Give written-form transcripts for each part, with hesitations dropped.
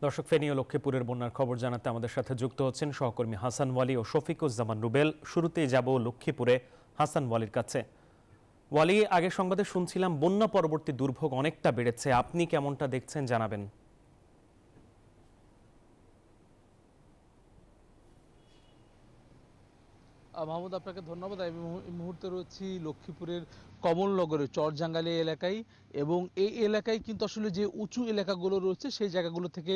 দর্শক, ফেনী ও লক্ষ্মীপুরের বন্যার খবর জানাতে আমাদের সাথে যুক্ত হচ্ছেন সহকর্মী হাসান ওয়ালি ও শফিকুজ্জামান রুবেল। শুরুতেই যাব লক্ষ্মীপুরে হাসান ওয়ালির কাছে। ওয়ালি, আগে সংবাদে শুনছিলাম বন্যা পরবর্তী দুর্ভোগ অনেকটা বেড়েছে, আপনি কেমনটা দেখছেন জানাবেন। মাহমুদ, আপনাকে ধন্যবাদ। আমি এই মুহূর্তে রয়েছি লক্ষ্মীপুরের কমলনগরের চরজাঙ্গালী এলাকায়, এবং এই এলাকায় কিন্তু আসলে যে উঁচু এলাকাগুলো রয়েছে সেই জায়গাগুলো থেকে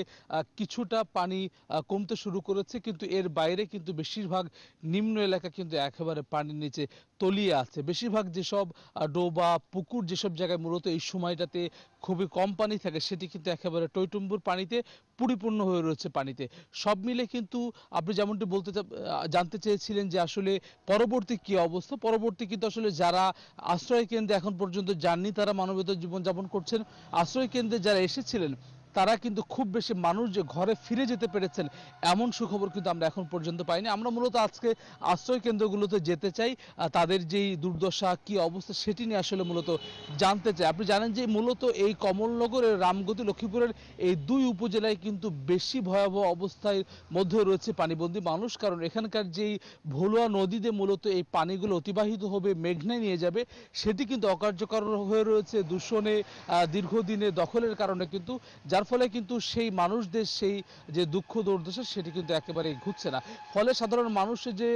কিছুটা পানি কমতে শুরু করেছে, কিন্তু এর বাইরে কিন্তু বেশিরভাগ নিম্ন এলাকা কিন্তু একেবারে পানির নিচে তলিয়ে আছে। বেশিরভাগ যেসব ডোবা পুকুর যেসব জায়গায় মূলত এই সময়টাতে খুবই কম পানি থাকে সেটি কিন্তু একেবারে টইটুম্বুর পানিতে পরিপূর্ণ হয়ে রয়েছে পানিতে। সব মিলে কিন্তু আপনি যেমনটি জানতে চেয়েছিলেন যে আসলে পরবর্তী কি অবস্থা, পরবর্তী কিন্তু আসলে যারা আশ্রয় কেন্দ্রে এখন পর্যন্ত যাননি তারা মানবেতর জীবনযাপন করছেন। আশ্রয় কেন্দ্রে যারা এসেছিলেন তারা কিন্তু খুব বেশি মানুষ যে ঘরে ফিরে যেতে পেরেছেন এমন সুখবর কিন্তু আমরা এখন পর্যন্ত পাইনি। আমরা মূলত আজকে আশ্রয় কেন্দ্রগুলোতে যেতে চাই, তাদের যেই দুর্দশা কি অবস্থা সেটি নিয়ে আসলে মূলত জানতে চাই। আপনি জানেন যে মূলত এই কমলনগরের রামগতি লক্ষ্মীপুরের এই দুই উপজেলায় কিন্তু বেশি ভয়াবহ অবস্থায় মধ্যে রয়েছে পানিবন্দী মানুষ, কারণ এখানকার যেই ভোলুয়া নদীতে মূলত এই পানিগুলো অতিবাহিত হবে মেঘনায় নিয়ে যাবে সেটি কিন্তু অকার্যকর হয়ে রয়েছে দূষণে দীর্ঘদিনে দখলের কারণে, কিন্তু যার ফলে কিন্তু সেই মানুষদের সেই যে দুঃখ দুর্দশা সেটি কিন্তু একেবারেই ঘুচছে না। ফলে সাধারণ মানুষের যে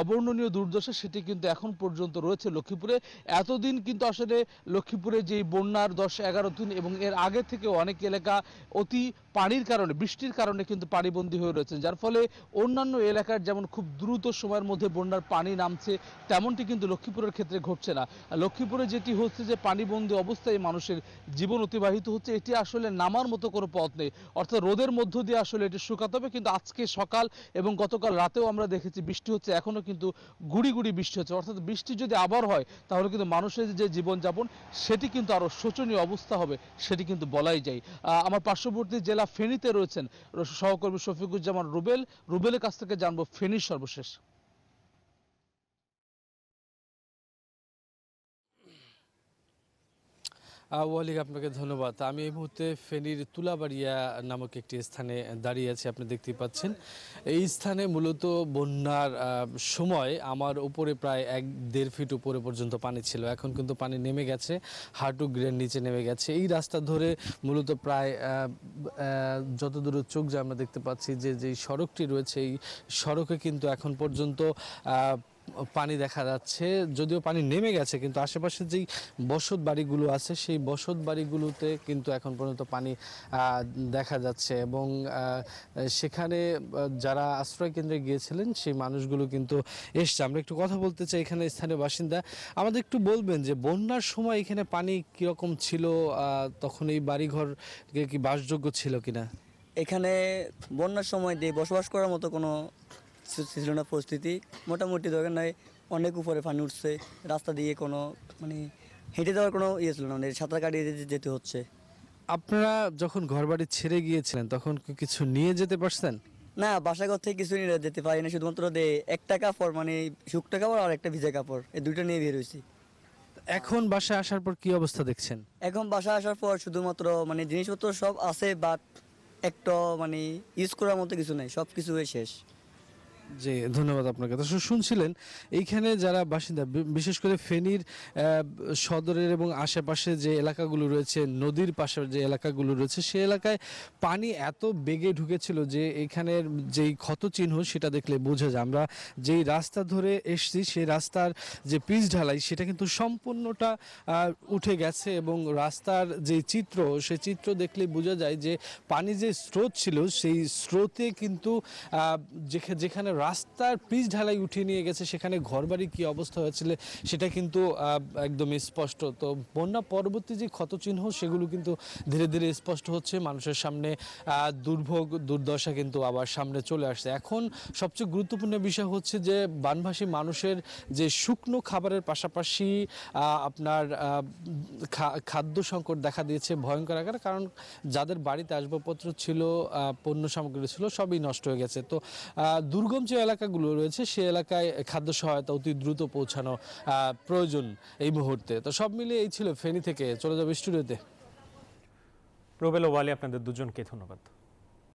অবর্ণনীয় দুর্দশা সেটি কিন্তু এখন পর্যন্ত রয়েছে লক্ষ্মীপুরে। এতদিন কিন্তু আসলে লক্ষ্মীপুরে যেই বন্যার 10-11 দিন এবং এর আগে থেকে অনেক এলাকা অতি পানির কারণে বৃষ্টির কারণে কিন্তু পানিবন্দী হয়ে রয়েছে, যার ফলে অন্যান্য এলাকার যেমন খুব দ্রুত সময়ের মধ্যে বন্যার পানি নামছে তেমনটি কিন্তু লক্ষ্মীপুরের ক্ষেত্রে ঘটছে না। লক্ষ্মীপুরে যেটি হচ্ছে যে পানিবন্দী অবস্থায় মানুষের জীবন অতিবাহিত হচ্ছে, এটি আসলে নামার মতো কোনো পথ নেই, অর্থাৎ রোদের মধ্য দিয়ে আসলে এটি শুকাতে হবে। কিন্তু আজকে সকাল এবং গতকাল রাতেও আমরা দেখেছি বৃষ্টি হচ্ছে, এখনও কিন্তু গুড়ি গুড়ি বৃষ্টি হচ্ছে, অর্থাৎ বৃষ্টি যদি আবার হয় তাহলে কিন্তু মানুষের যে জীবনযাপন সেটি কিন্তু আরও শোচনীয় অবস্থা হবে, সেটি কিন্তু বলাই যায়। আমার পার্শ্ববর্তী জেলা ফেনীতে রয়েছেন সহকর্মী শফিকুজ্জামান রুবেলের কাছ থেকে জানবো ফেনীর সর্বশেষ। ওয়ালিক, আপনাকে ধন্যবাদ। আমি এই মুহূর্তে ফেনীর তুলাবাড়িয়া নামক একটি স্থানে দাঁড়িয়ে আছি, আপনি দেখতেই পাচ্ছেন। এই স্থানে মূলত বন্যার সময় আমার উপরে প্রায় 1-1.5 ফিট উপরে পর্যন্ত পানি ছিল, এখন কিন্তু পানি নেমে গেছে, হাঁটু গ্রেন নিচে নেমে গেছে। এই রাস্তা ধরে মূলত প্রায় যতদূর চোখ যে আমরা দেখতে পাচ্ছি যে যেই সড়কটি রয়েছে এই সড়কে কিন্তু এখন পর্যন্ত পানি দেখা যাচ্ছে, যদিও পানি নেমে গেছে কিন্তু আশেপাশে যেই বসত বাড়িগুলো আছে সেই বসত বাড়িগুলোতে কিন্তু এখন পর্যন্ত পানি দেখা যাচ্ছে, এবং সেখানে যারা আশ্রয় কেন্দ্রে গিয়েছিলেন সেই মানুষগুলো কিন্তু এসছে। আমরা একটু কথা বলতে চাই এখানে স্থানীয় বাসিন্দা। আমাদের একটু বলবেন যে বন্যার সময় এখানে পানি কীরকম ছিল, তখন এই বাড়িঘর কি বাসযোগ্য ছিল কিনা? এখানে বন্যার সময় দিয়ে বসবাস করার মতো কোনো ছিল না পরিস্থিতি, মোটামুটি দরকার নয়, অনেক উপরে পানি উঠছে, রাস্তা দিয়ে কোনো মানে হেঁটে যাওয়ার কোনো ইয়ে ছিল না, মানে সাঁতার কাটিয়ে যেতে হচ্ছে। আপনারা যখন ঘরবাড়ি ছেড়ে গিয়েছিলেন তখন কি কিছু নিয়ে যেতে পারছেন? না, বাসাঘর থেকে কিছু নিয়ে যেতে পারি না, শুধুমাত্র একটা কাপড়, মানে শুকনো কাপড় আর একটা ভিজা কাপড়, এই দুটো নিয়ে বের হয়েছি। এখন বাসায় আসার পর কি অবস্থা দেখছেন? এখন বাসা আসার পর শুধুমাত্র মানে জিনিসপত্র সব আছে, বাট একটা মানে ইউজ করার মতো কিছু নেই, সব কিছু শেষ। জি, ধন্যবাদ আপনাকে। তো শুনছিলেন এইখানে যারা বাসিন্দা, বিশেষ করে ফেনীর সদরের এবং আশেপাশে যে এলাকাগুলো রয়েছে, নদীর পাশের যে এলাকাগুলো রয়েছে, সেই এলাকায় পানি এত বেগে ঢুকেছিল যে এখানের যেই ক্ষত চিহ্ন সেটা দেখলে বোঝা যায়। আমরা যেই রাস্তা ধরে এসছি সেই রাস্তার যে পিচ ঢালাই সেটা কিন্তু সম্পূর্ণটা উঠে গেছে, এবং রাস্তার যে চিত্র সেই চিত্র দেখলে বোঝা যায় যে পানি যে স্রোত ছিল সেই স্রোতে কিন্তু যেখানে রাস্তার পিচ ঢালাই উঠিয়ে নিয়ে গেছে সেখানে ঘরবাড়ি কি অবস্থা হয়েছিল সেটা কিন্তু একদমই স্পষ্ট। তো বন্যা পরবর্তী যে ক্ষতচিহ্ন সেগুলো কিন্তু ধীরে ধীরে স্পষ্ট হচ্ছে, মানুষের সামনে দুর্ভোগ দুর্দশা কিন্তু আবার সামনে চলে আসছে। এখন সবচেয়ে গুরুত্বপূর্ণ বিষয় হচ্ছে যে বানভাসী মানুষের যে শুকনো খাবারের পাশাপাশি আপনার খাদ্য সংকট দেখা দিয়েছে ভয়ঙ্কর আকারে, কারণ যাদের বাড়িতে আসবাবপত্র ছিল, পণ্য সামগ্রী ছিল, সবই নষ্ট হয়ে গেছে। তো দুর্গম যে এলাকাগুলো রয়েছে সেই এলাকায় খাদ্য সহায়তা অতি দ্রুত পৌঁছানো প্রয়োজন এই মুহূর্তে। তো সব মিলিয়ে এই ছিল ফেনী থেকে। চলে যাবে স্টুডিওতে। রুবেল ও ওয়ালি, আপনাদের দুজনকে ধন্যবাদ।